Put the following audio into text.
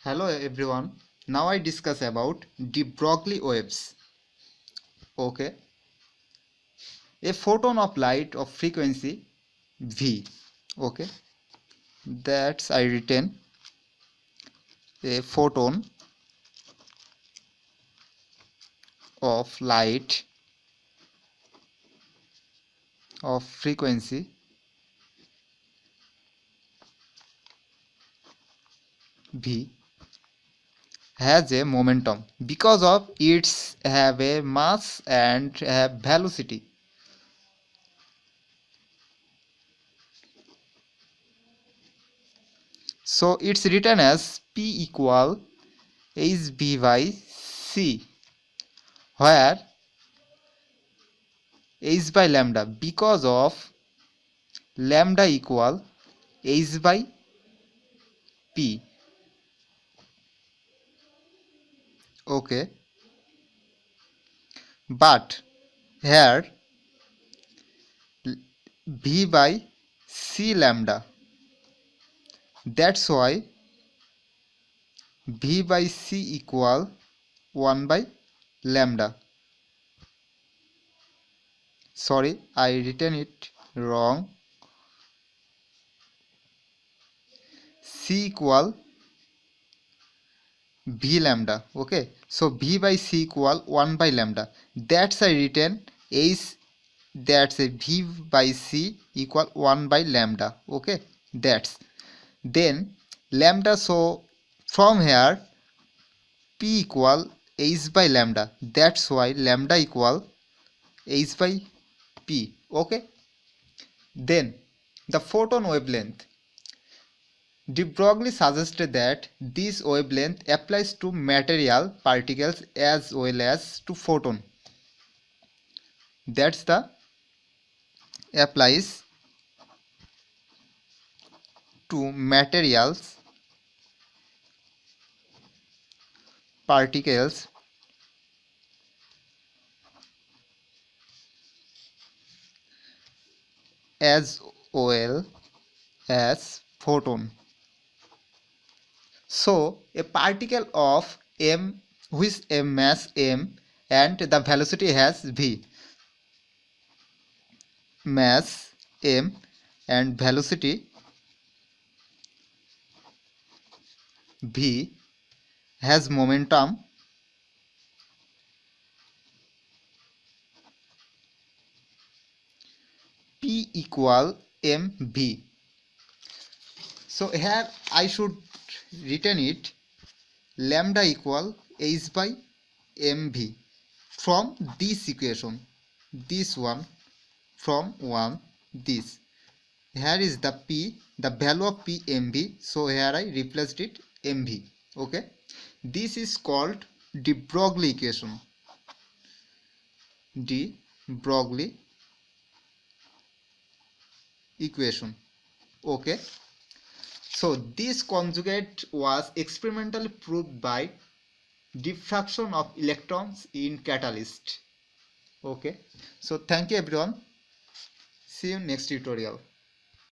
Hello everyone. Now I discuss about the Broglie waves. Okay. A photon of light of frequency V. Okay. That's I written a photon of light of frequency V has a momentum because of its have a mass and have velocity. So it's written as P equal hv by c, where h by lambda because of lambda equal h by p. Okay, but here v by c lambda, that's why v by c equal 1 by lambda. Sorry, I written it wrong. C equal v lambda. Okay, so v by c equal 1 by lambda, that's I written h, that's a v by c equal 1 by lambda. Okay, that's then lambda, so from here p equal h by lambda, that's why lambda equal h by p. Okay, then the photon wavelength. De Broglie suggested that this wavelength applies to material particles as well as to photon. That's the applies to materials particles as well as photon. So a particle of m with a mass m and the velocity has v, mass m and velocity v, has momentum p equal mv. So here I should written it lambda equal h by mv from this equation, this one from 1, this. Here is the p, the value of p mv, so here I replaced it mv. Okay, this is called de Broglie equation. De Broglie equation. Okay, so this conjugate was experimentally proved by diffraction of electrons in catalyst. Okay, so thank you everyone, see you next tutorial.